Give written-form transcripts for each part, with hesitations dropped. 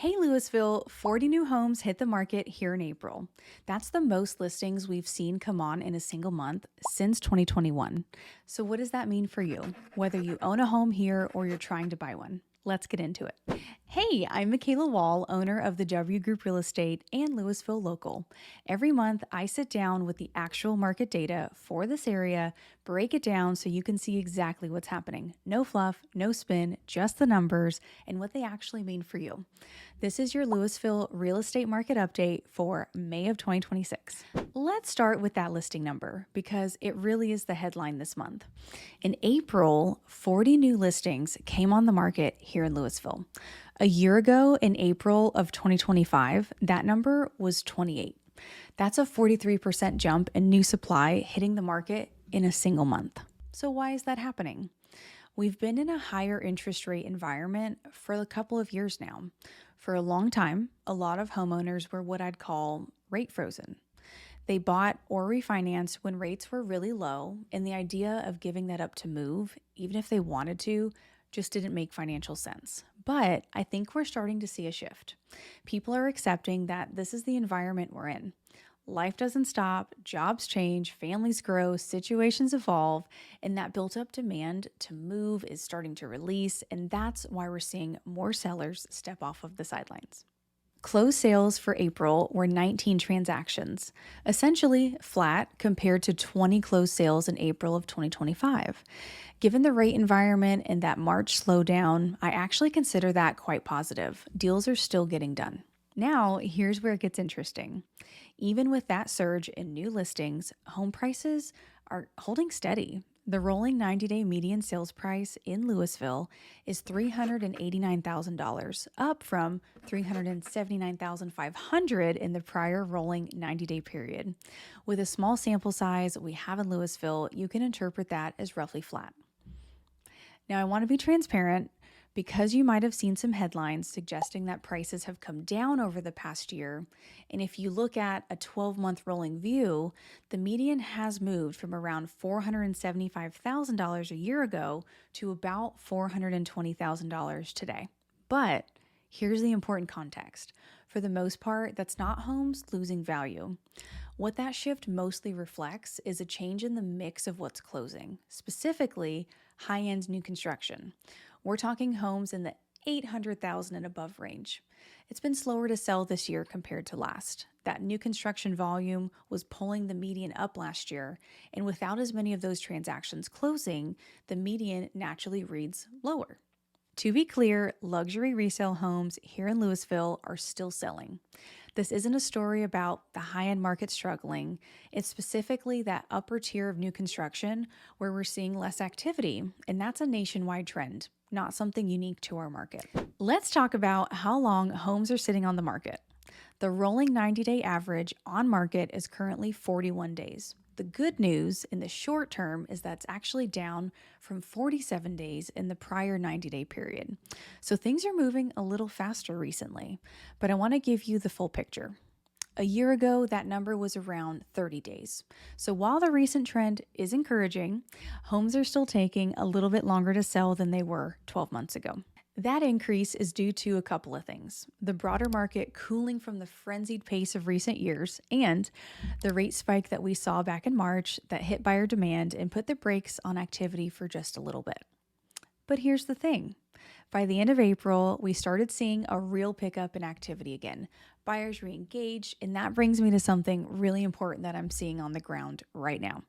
Hey Lewisville, 40 new homes hit the market here in April. That's the most listings we've seen come on in a single month since 2021. So, what does that mean for you, whether you own a home here or you're trying to buy one? Let's get into it. Hey, I'm Michaela Wall, owner of the W Group Real Estate and Lewisville Local. Every month, I sit down with the actual market data for this area, break it down so you can see exactly what's happening. No fluff, no spin, just the numbers and what they actually mean for you. This is your Lewisville real estate market update for May of 2026. Let's start with that listing number because it really is the headline this month. In April, 40 new listings came on the market here in Lewisville. A year ago, in April of 2025, that number was 28. That's a 43% jump in new supply hitting the market in a single month. So, why is that happening? We've been in a higher interest rate environment for a couple of years now. For a long time, a lot of homeowners were what I'd call rate frozen. They bought or refinanced when rates were really low, and the idea of giving that up to move, even if they wanted to, just didn't make financial sense. But I think we're starting to see a shift. People are accepting that this is the environment we're in. Life doesn't stop, jobs change, families grow, situations evolve, and that built up demand to move is starting to release, and that's why we're seeing more sellers step off of the sidelines. Closed sales for April were 19 transactions, essentially flat compared to 20 closed sales in April of 2025. Given the rate environment and that March slowdown, I actually consider that quite positive. Deals are still getting done. Now, here's where it gets interesting. Even with that surge in new listings, home prices are holding steady. The rolling 90-day median sales price in Lewisville is $389,000, up from $379,500 in the prior rolling 90-day period. With a small sample size we have in Lewisville, you can interpret that as roughly flat. Now, I want to be transparent because you might have seen some headlines suggesting that prices have come down over the past year. And if you look at a 12-month rolling view, the median has moved from around $475,000 a year ago to about $420,000 today. But here's the important context. For the most part, that's not homes losing value. What that shift mostly reflects is a change in the mix of what's closing, specifically high-end new construction. We're talking homes in the 800,000 and above range. It's been slower to sell this year compared to last. That new construction volume was pulling the median up last year, and without as many of those transactions closing, the median naturally reads lower. To be clear, luxury resale homes here in Lewisville are still selling. This isn't a story about the high-end market struggling. It's specifically that upper tier of new construction where we're seeing less activity, and that's a nationwide trend, not something unique to our market. Let's talk about how long homes are sitting on the market. The rolling 90-day average on market is currently 41 days. The good news in the short term is that's actually down from 47 days in the prior 90-day period. So things are moving a little faster recently, but I want to give you the full picture. A year ago, that number was around 30 days. So while the recent trend is encouraging, homes are still taking a little bit longer to sell than they were 12 months ago. That increase is due to a couple of things: the broader market cooling from the frenzied pace of recent years and the rate spike that we saw back in March that hit buyer demand and put the brakes on activity for just a little bit. But here's the thing. By the end of April, we started seeing a real pickup in activity again. Buyers re-engaged, and that brings me to something really important that I'm seeing on the ground right now.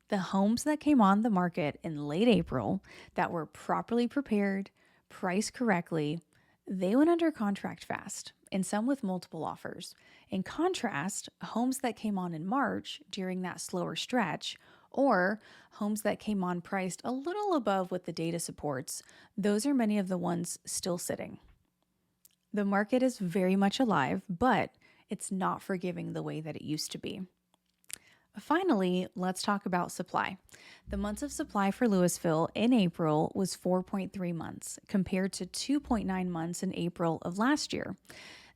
The homes that came on the market in late April that were properly prepared, priced correctly, they went under contract fast, and some with multiple offers. In contrast, homes that came on in March during that slower stretch, or homes that came on priced a little above what the data supports, those are many of the ones still sitting. The market is very much alive, but it's not forgiving the way that it used to be. Finally, let's talk about supply. The months of supply for Lewisville in April was 4.3 months, compared to 2.9 months in April of last year.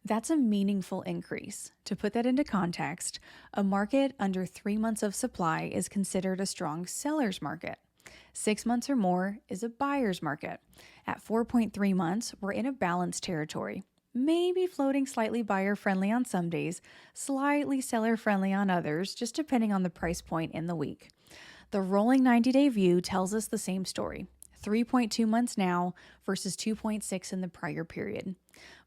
That's a meaningful increase. To put that into context, a market under 3 months of supply is considered a strong seller's market. 6 months or more is a buyer's market. At 4.3 months, we're in a balanced territory. maybe floating slightly buyer friendly on some days, slightly seller friendly on others, just depending on the price point in the week. The rolling 90-day view tells us the same story: 3.2 months now versus 2.6 in the prior period.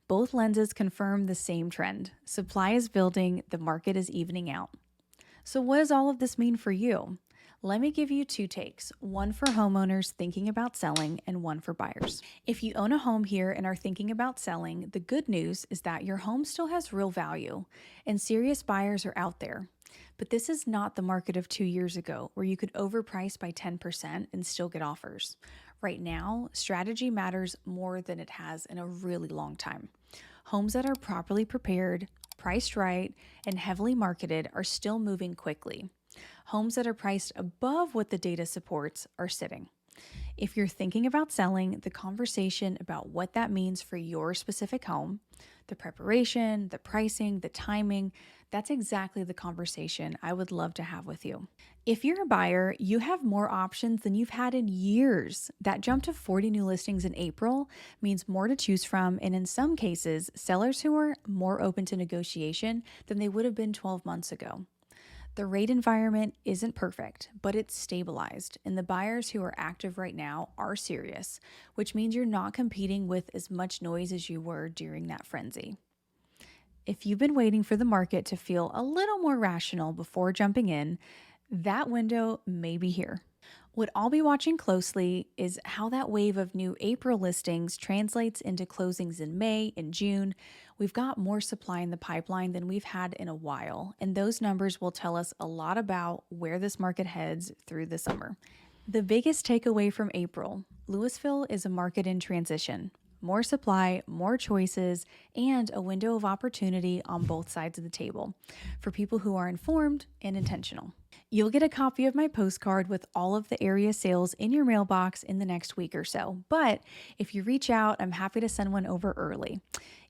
Both lenses confirm the same trend. Supply is building, the market is evening out. So, what does all of this mean for you? Let me give you two takes, one for homeowners thinking about selling and one for buyers. If you own a home here and are thinking about selling, the good news is that your home still has real value and serious buyers are out there. But this is not the market of 2 years ago where you could overprice by 10% and still get offers. Right now, strategy matters more than it has in a really long time. Homes that are properly prepared, priced right, and heavily marketed are still moving quickly. Homes that are priced above what the data supports are sitting. If you're thinking about selling, the conversation about what that means for your specific home, the preparation, the pricing, the timing, that's exactly the conversation I would love to have with you. If you're a buyer, you have more options than you've had in years. That jump to 40 new listings in April means more to choose from, and in some cases, sellers who are more open to negotiation than they would have been 12 months ago. The rate environment isn't perfect, but it's stabilized, and the buyers who are active right now are serious, which means you're not competing with as much noise as you were during that frenzy. If you've been waiting for the market to feel a little more rational before jumping in, that window may be here. What I'll be watching closely is how that wave of new April listings translates into closings in May and June. We've got more supply in the pipeline than we've had in a while, and those numbers will tell us a lot about where this market heads through the summer. The biggest takeaway from April: Lewisville is a market in transition. More supply, more choices, and a window of opportunity on both sides of the table for people who are informed and intentional. You'll get a copy of my postcard with all of the area sales in your mailbox in the next week or so. But if you reach out, I'm happy to send one over early.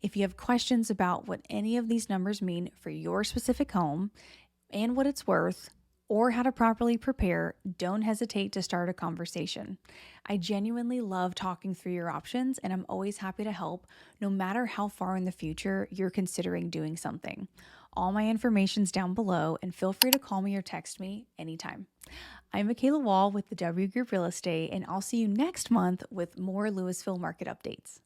If you have questions about what any of these numbers mean for your specific home and what it's worth, or how to properly prepare, don't hesitate to start a conversation. I genuinely love talking through your options, and I'm always happy to help, no matter how far in the future you're considering doing something. All my information's down below, and feel free to call me or text me anytime. I'm Michaela Wall with the W Group Real Estate, and I'll see you next month with more Lewisville market updates.